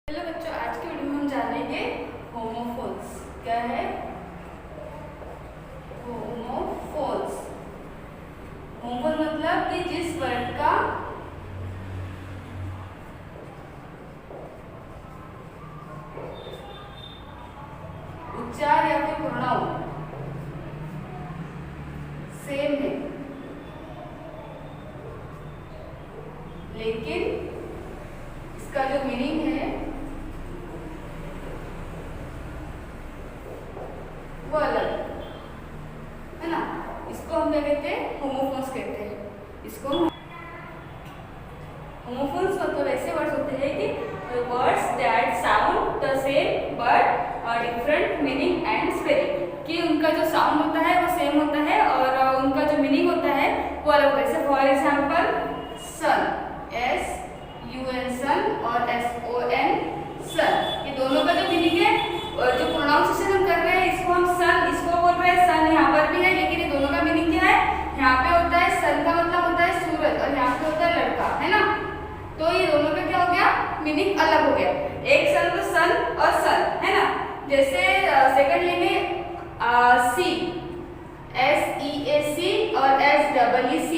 Hello बच्चों, आज की वीडियो में हम जानेंगे होमोफोन्स। क्या है होमोफोन्स? होमोफोन मतलब कि जिस वर्ड का उच्चार या फिर प्रोनाउन सेम है, लेकिन इसका जो मीनिंग है वो अलग है ना। इसको हम क्या कहते हैं? होमोफोन्स कहते हैं। इसको होमोफोन्स मतलब ऐसे वर्ड्स होते हैं कि words that sound the same but different meaning and spelling, कि उनका जो साउंड होता है वो सेम होता है और उनका जो मीनिंग होता है वो अलग होता है। जैसे फॉर एग्जाम्पल सन, SUN सन और SON सन, ये दोनों का जो मीनिंग है और जो प्रोनाउंसिएशन हम कर रहे हैं, इसको हम सन, इसको बोल रहे हैं सन, यहाँ पर भी है, लेकिन ये दोनों का मीनिंग क्या है? यहाँ पे होता है सन का मतलब होता है सूरज और यहाँ पे होता है लड़का, है ना। तो ये दोनों का क्या हो गया? मीनिंग अलग हो गया। एक सन तो सन और सन, है ना। जैसे सेकंड लेंगे सी, SEAC और SEEC,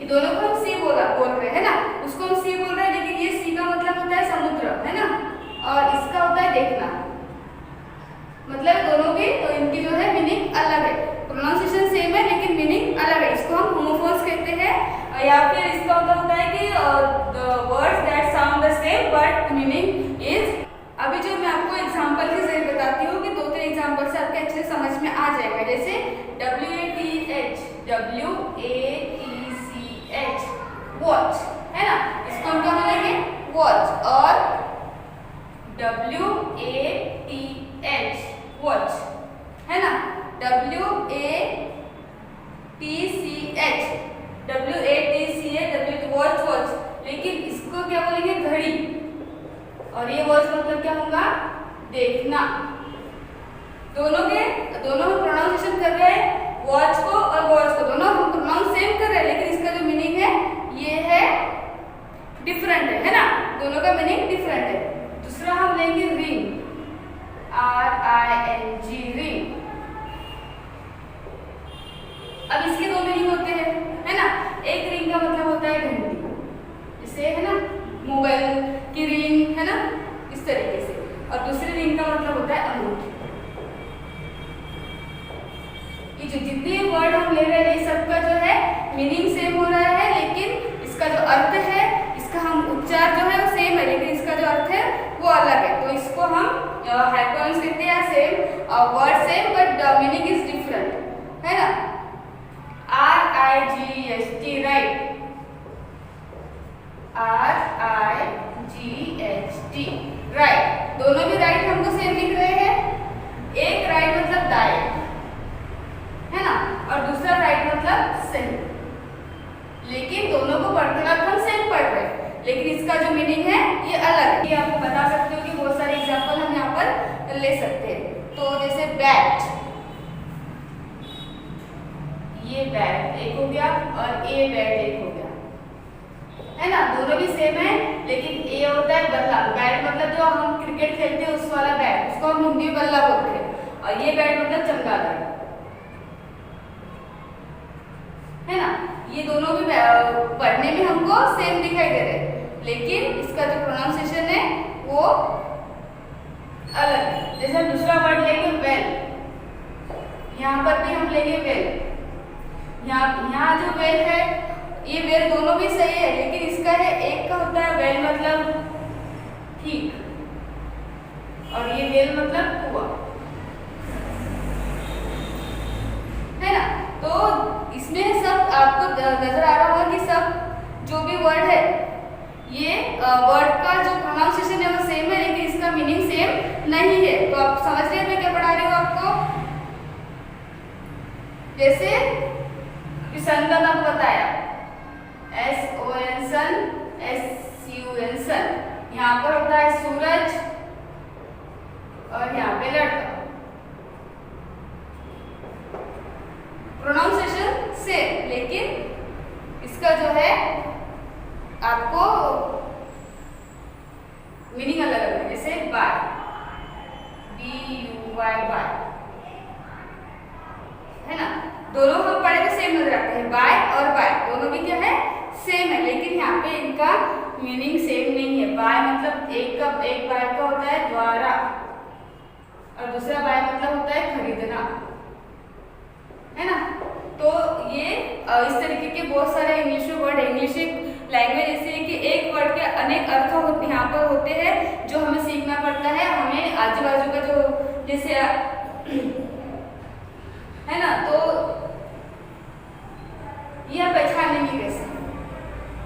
ये दोनों को हम सी बोल रहे हैं ना। उसको हम सी बोल रहे हैं, लेकिन ये सी का मतलब होता है समुद्र, है ना, और इसका होता है देखना। मतलब दोनों की तो इनकी जो है मीनिंग अलग है, प्रोनाउंसिएशन सेम है लेकिन मीनिंग अलग है। इसको हम होमोफोन्स कहते हैं। या फिर इसका मतलब होता है कि words that sound the same but meaning is. अभी जो मैं आपको एग्जांपल के जरिए बताती हूँ कि 2-3 एग्जांपल से आपके अच्छे से समझ में आ जाएगा। जैसे WATH वॉच, है ना, इसको हम क्या बोलेंगे? वॉच। और WATH वॉच, है ना। WATCH वॉच वॉच, लेकिन इसको क्या बोलेंगे? घड़ी। और ये वॉच मतलब क्या होगा? देखना। दोनों हम प्रोनाउंसिएशन कर रहे हैं, वॉच को और वॉच को, दोनों हम प्रोनाउंस सेम कर रहे हैं, लेकिन इसका जो मीनिंग है ये है डिफरेंट है ना। दोनों का मीनिंग डिफरेंट है। दूसरा हम लेंगे रिंग, RING रिंग। अब इसके दो मीनिंग होते हैं, है ना। एक रिंग का मतलब होता है घंटी, जैसे है ना मोबाइल की रिंग, है ना, इस तरीके से। और दूसरी रिंग का मतलब होता है अंगूठी। ये जो जितने वर्ड हम ले रहे हैं, ये सबका जो है मीनिंग सेम हो रहा है, लेकिन इसका जो अर्थ है, इसका हम उच्चार जो है वो सेम है, लेकिन इसका जो अर्थ है वो अलग है। तो इसको हम हाइपोनिम्स कहते हैं, same word same but the meaning is different, है ना। RIGHT right, RIGHT right. दोनों भी राइट हमको सेम लिख रहे हैं। एक राइट मतलब दाएं, है ना, और दूसरा राइट मतलब सही, लेकिन दोनों को पढ़ते वक्त हम सेम पढ़ रहे हैं, लेकिन इसका जो मीनिंग है ये अलग है। ये आपको बता सकते हो कि बहुत सारे एग्जांपल हम यहाँ पर ले सकते हैं। तो जैसे बैट, ये बैट एक हो गया और ए बैट एक हो गया, है ना। दोनों भी सेम है, लेकिन ए होता है बल्ला। बैट मतलब जो हम क्रिकेट खेलते हैं उस वाला बैट, उसको हम हिंदी में बल्ला बोलते हैं। और ये बैट मतलब चमगादड़, है ना। ये दोनों भी पढ़ने में हमको सेम दिखाई दे रहे हैं, लेकिन इसका जो प्रोनाउंसिएशन है वो अलग है। जैसे हम दूसरा वर्ड लेंगे वेल, यहाँ पर भी हम लेंगे वेल। यहाँ जो वेल है, ये वेल दोनों भी सही है, लेकिन इसका है एक का होता है वेल मतलब ठीक, और ये वेल मतलब कुआं, है ना। तो इसमें सब आपको नजर आ रहा होगा कि सब जो भी वर्ड है, ये वर्ड का जो प्रोनाउंसिएशन है वो सेम है, लेकिन इसका मीनिंग सेम नहीं है। तो आप समझ रहे हैं मैं क्या पढ़ा रही हूँ आपको। जैसे सन का आपको बताया, SON सन, SUN सन, यहाँ पर होता है सूरज और यहाँ पे लड़का। प्रोनाउंसिएशन सेम, लेकिन इसका जो है आपको मीनिंग अलग अलग है। जैसे बाय, BUY बाय, है ना। दोनों हम पढ़े तो सेम नजर आते हैं, बाय और बाय दोनों भी क्या है, सेम है, लेकिन यहाँ पे इनका मीनिंग सेम नहीं है। बाय मतलब एक बाय का होता है द्वारा, और दूसरा बाय मतलब होता है खरीदना, है ना। तो ये इस तरीके के बहुत सारे इंग्लिश में वर्ड, इंग्लिश लैंग्वेज ऐसी है कि एक वर्ड के अनेक अर्थ यहाँ पर होते हैं जो हमें सीखना पड़ता है। हमें आजू बाजू का जो जैसे है ना, तो ये आप पहचानेंगे कैसे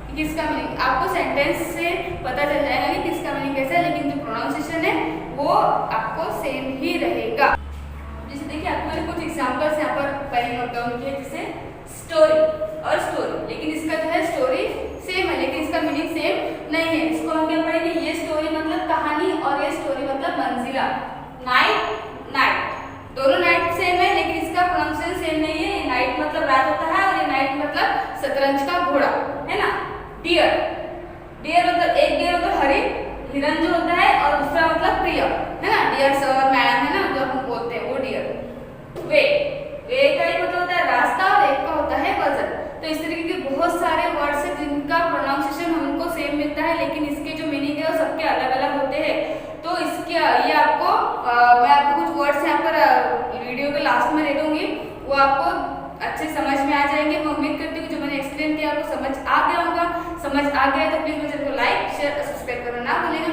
कि किसका मीनिंग, आपको सेंटेंस से पता चल जाएगा कि किसका मीनिंग कैसा है, लेकिन जो प्रोनाउंसिएशन है वो आपको सेम ही रहेगा। जैसे देखिए आपको मैंने कुछ एग्जांपल्स यहाँ पर पहले नोट डाउन किए, जैसे स्टोरी और स्टोरी, लेकिन इसका जो है स्टोरी सेम है लेकिन इसका मीनिंग सेम नहीं है। इसको हम क्या पढ़ेंगे, ये स्टोरी मतलब कहानी और ये स्टोरी मतलब मंजिला। नाइट, नाइट दोनों नाइट सेम है लेकिन इसका प्रोनाउंसिएशन सेम नहीं है। ये नाइट मतलब रात होता है और ये नाइट मतलब शतरंज का घोड़ा, है ना। डियर, डियर मतलब एक डियर मतलब हरिण, हिरन जो होता है, और दूसरा मतलब प्रिय, है ना। डियर सर मैम, है ना, जो हम बोलते हैं वो डियर। वे, वे का एक मतलब होता है रास्ता और एक का होता है वजन। तो इस तरीके के बहुत सारे वर्ड्स हैं जिनका प्रोनाउंसिएशन हमको सेम मिलता है लेकिन इसके जो मीनिंग है वो सबके अलग अलग होते हैं। तो इसके ये आपको मैं आपको कुछ वर्ड्स यहाँ पर वीडियो के लास्ट में दे दूंगी, वो आपको अच्छे समझ में आ जाएंगे। मैं उम्मीद करती हूँ जो मैंने एक्सप्लेन किया आपको समझ आ गया होगा। समझ आ गया तो प्लीज मुझे लाइक शेयर और सब्सक्राइब करना ना भूलिएगा।